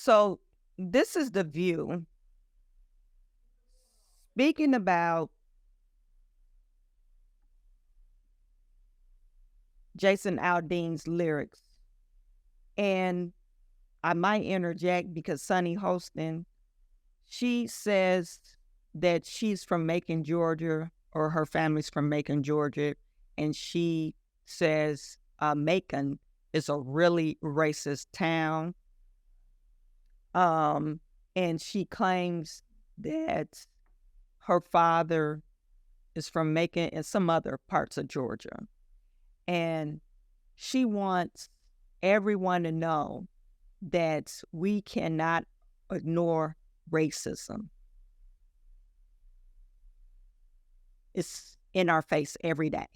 So this is The View speaking about Jason Aldean's lyrics. And I might interject because Sunny Hostin, she says that she's from Macon, Georgia, or her family's from Macon, Georgia. And she says Macon is a really racist town. And she claims that her father is from Macon and some other parts of Georgia. And she wants everyone to know that we cannot ignore racism. It's in our face every day.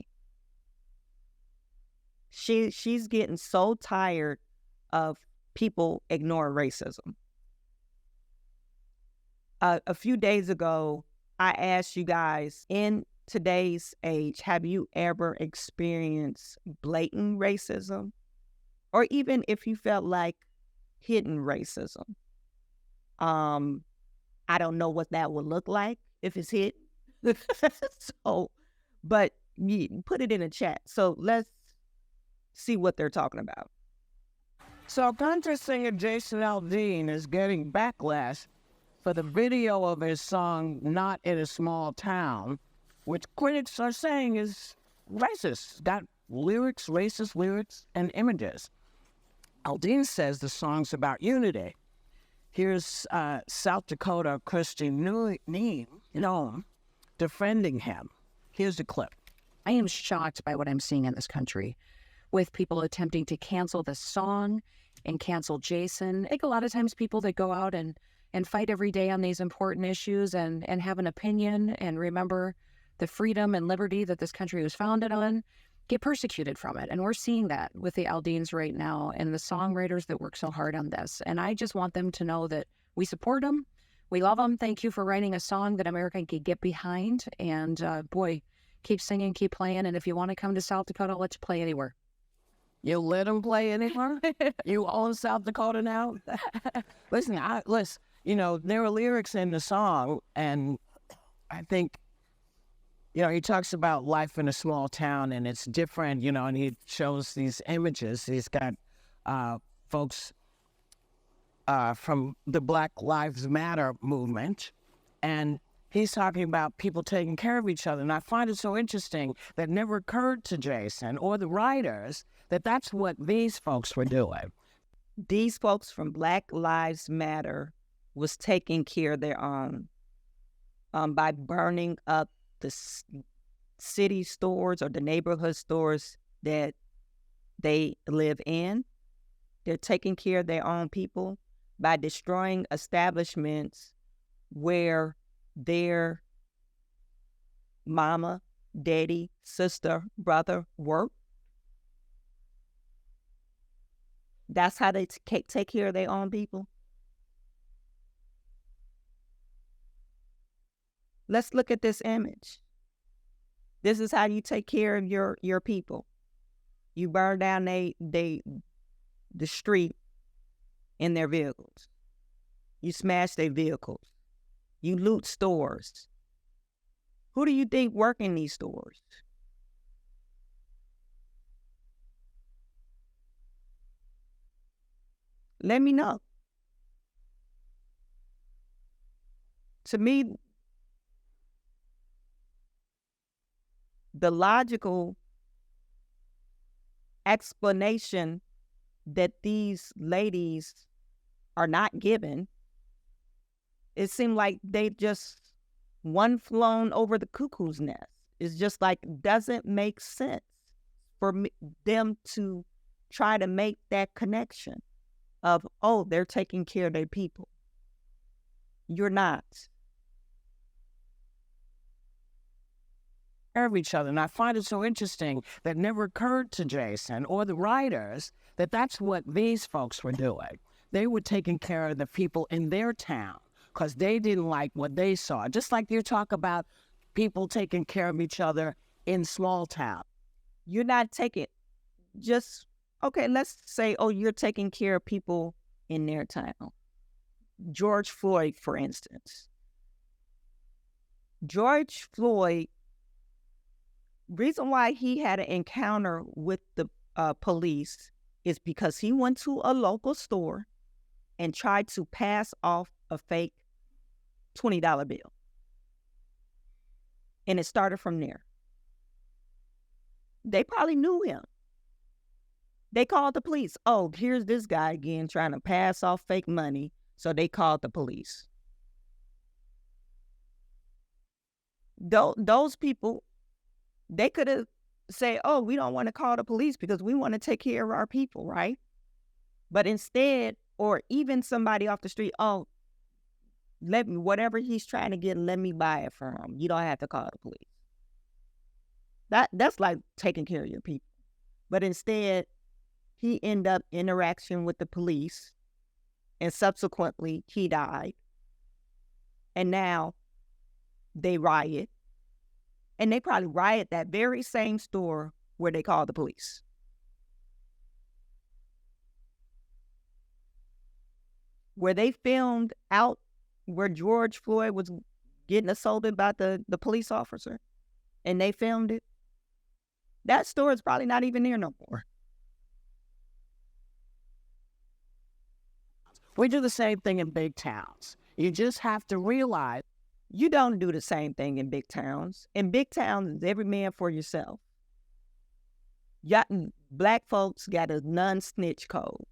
She's getting so tired of people ignoring racism. A few days ago, I asked you guys, in today's age, have you ever experienced blatant racism? Or even if you felt like hidden racism? I don't know what that would look like if it's hidden. But you put it in a chat. So let's see what they're talking about. So country singer Jason Aldean is getting backlash for the video of his song Not in a Small Town, which critics are saying is racist. It's got lyrics, racist lyrics, and images. Aldean says the song's about unity. Here's South Dakota Christian Noam defending him. Here's the clip. I am shocked by what I'm seeing in this country, with people attempting to cancel this song and cancel Jason. I think a lot of times people that go out and fight every day on these important issues and have an opinion and remember the freedom and liberty that this country was founded on, get persecuted from it. And we're seeing that with the Aldeans right now and the songwriters that work so hard on this. And I just want them to know that we support them. We love them. Thank you for writing a song that America can get behind. And boy, keep singing, keep playing. And if you want to come to South Dakota, I'll let you play anywhere. You let them play anywhere? You own South Dakota now? Listen, you know, there are lyrics in the song, and I think, you know, he talks about life in a small town, and it's different, you know, and he shows these images. He's got folks from the Black Lives Matter movement, and he's talking about people taking care of each other. And I find it so interesting that it never occurred to Jason or the writers that that's what these folks were doing. These folks from Black Lives Matter was taking care of their own by burning up the city stores or the neighborhood stores that they live in. They're taking care of their own people by destroying establishments where their mama, daddy, sister, brother work. That's how they take care of their own people. Let's look at this image. This is how you take care of your people. You burn down the street in their vehicles. You smash their vehicles. You loot stores. Who do you think work in these stores? Let me know. To me, the logical explanation that these ladies are not given, it seemed like they just one flown over the cuckoo's nest. It's just like, doesn't make sense for them to try to make that connection of, oh, they're taking care of their people. You're not. Of each other. And I find it so interesting that it never occurred to Jason or the writers that that's what these folks were doing. They were taking care of the people in their town because they didn't like what they saw. Just like you talk about people taking care of each other in small town. You're not taking, just, okay, let's say, oh, you're taking care of people in their town. George Floyd, for instance. George Floyd, reason why he had an encounter with the police is because he went to a local store and tried to pass off a fake $20 bill. And it started from there. They probably knew him. They called the police. Oh, here's this guy again trying to pass off fake money. So they called the police. Those people, they could have said, oh, we don't want to call the police because we want to take care of our people, right? But instead, or even somebody off the street, oh, let me, whatever he's trying to get, let me buy it from him. You don't have to call the police. That's like taking care of your people. But instead, he ended up interaction with the police, and subsequently he died. And now they riot. And they probably riot that very same store where they called the police. Where they filmed out where George Floyd was getting assaulted by the police officer, and they filmed it. That store is probably not even there no more. We do the same thing in big towns. You just have to realize you don't do the same thing in big towns. In big towns, it's every man for yourself. Black folks got a non-snitch code.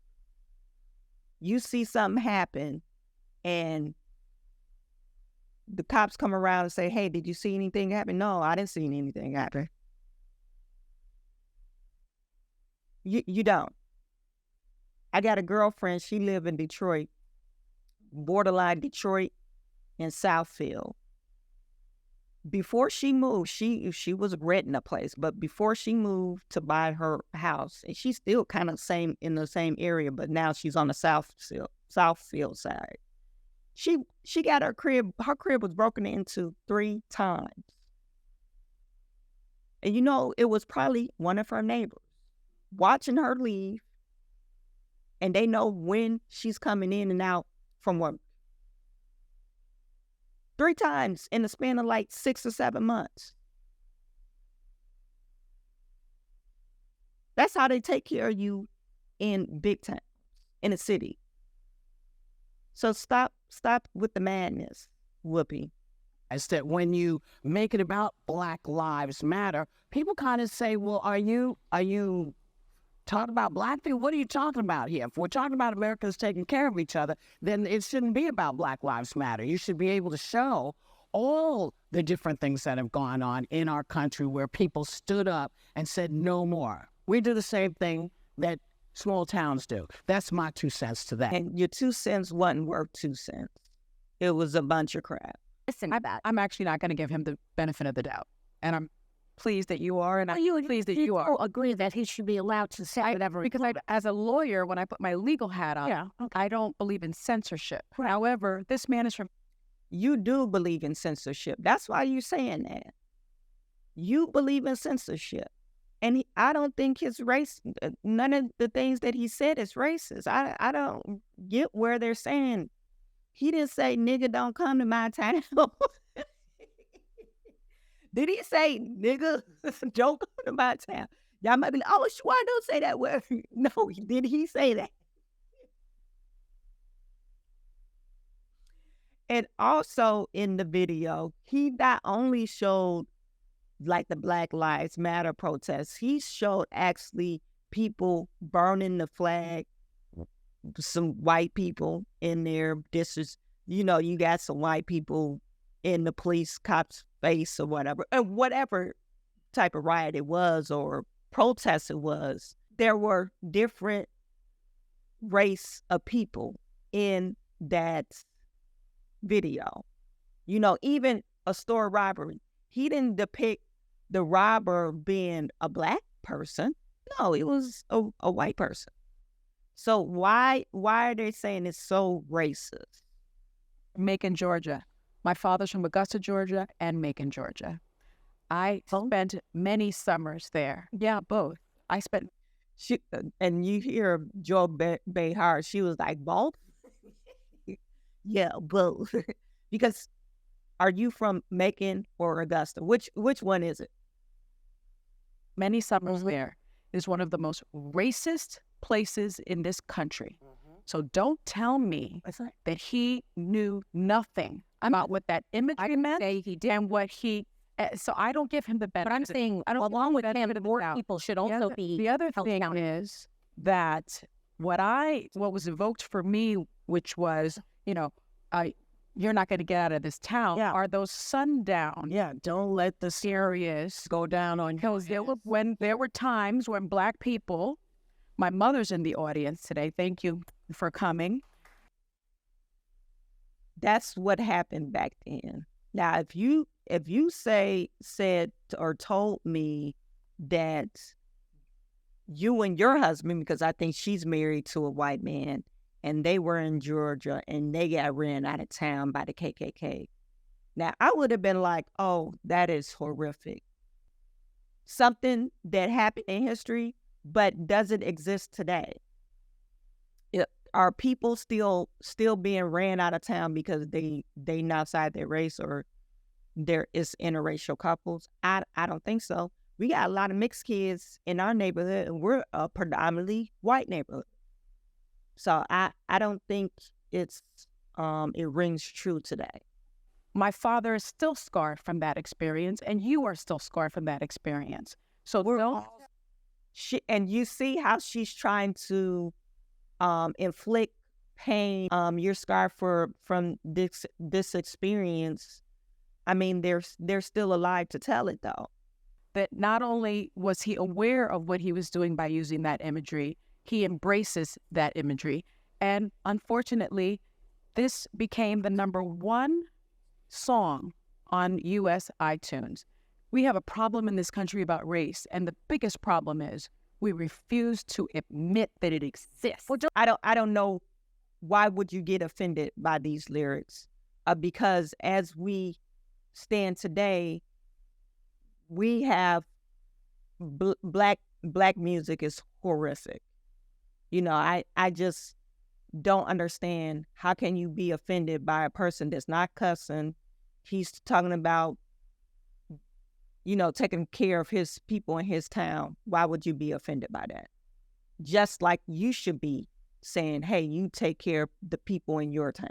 You see something happen, and the cops come around and say, hey, did you see anything happen? No, I didn't see anything happen. You don't. I got a girlfriend, she lived in Detroit, borderline Detroit and Southfield. Before she moved, she was renting a place, but before she moved to buy her house, and she's still kind of in the same area, but now she's on the Southfield side. She got her crib was broken into 3 times. And you know, it was probably one of her neighbors watching her leave, and they know when she's coming in and out from work. 3 times in the span of like 6 or 7 months. That's how they take care of you in big towns, in a city. So stop with the madness, Whoopi. is that when you make it about Black Lives Matter, people kind of say, well, are you talking about Black people? What are you talking about here? If we're talking about Americans taking care of each other, then it shouldn't be about Black Lives Matter. You should be able to show all the different things that have gone on in our country where people stood up and said no more. We do the same thing that small towns do. That's my 2 cents to that. And your 2 cents wasn't worth 2 cents. It was a bunch of crap. Listen, I'm actually not going to give him the benefit of the doubt. And I'm pleased that you are, and I'm pleased that you are. Agree that he should be allowed to say whatever. Because as a lawyer, when I put my legal hat on, I don't believe in censorship. Right. However, this man is from... You do believe in censorship. That's why you're saying that. You believe in censorship. And I don't think his race, none of the things that he said is racist. I don't get where they're saying. He didn't say, nigga, don't come to my town. Did he say, nigga, don't come to my town? Y'all might be like, oh, Chawanne, don't say that word. No, did he say that? And also in the video, he not only showed like the Black Lives Matter protests, he showed actually people burning the flag, some white people in there. This is, you know, you got some white people in the police cops' face or whatever, and whatever type of riot it was or protest it was. There were different race of people in that video. You know, even a store robbery, he didn't depict the robber being a Black person. No, it was a white person. So why are they saying it's so racist? Macon, Georgia. My father's from Augusta, Georgia, and Macon, Georgia. I spent many summers there. Yeah, both. I spent... And you hear Joe Behar, she was like, both? Yeah, but because are you from Macon or Augusta? Which one is it? Many summers there is one of the most racist places in this country. So don't tell me that he knew nothing about what that imagery meant Say he did. and what he. So I don't give him the benefit. But I'm saying, along with him, more people should also be. The other held thing accountable. is that what was evoked for me, which was, you're not going to get out of this town, are those sundown Yeah, don't let the areas. go down on you. Because there were times when Black people, my mother's in the audience today. Thank you for coming. That's what happened back then. Now, if you said or told me that you and your husband, because I think she's married to a white man, and they were in Georgia and they got ran out of town by the KKK. Now, I would have been like, oh, that is horrific. Something that happened in history, but doesn't exist today. Are people still being ran out of town because they not outside their race or there is interracial couples? I don't think so. We got a lot of mixed kids in our neighborhood, and we're a predominantly white neighborhood. So I don't think it rings true today. My father is still scarred from that experience, and you are still scarred from that experience. So And you see how she's trying to inflict pain. You're scarred from this experience. I mean, they're still alive to tell it, though. that not only was he aware of what he was doing by using that imagery, he embraces that imagery. And unfortunately, this became the #1 song on U.S. iTunes. We have a problem in this country about race, and the biggest problem is we refuse to admit that it exists. Well, I don't know why would you get offended by these lyrics, because as we stand today, we have black music is horrific. I just don't understand, how can you be offended by a person that's not cussing? He's talking about, taking care of his people in his town. Why would you be offended by that? Just like you should be saying, hey, you take care of the people in your town.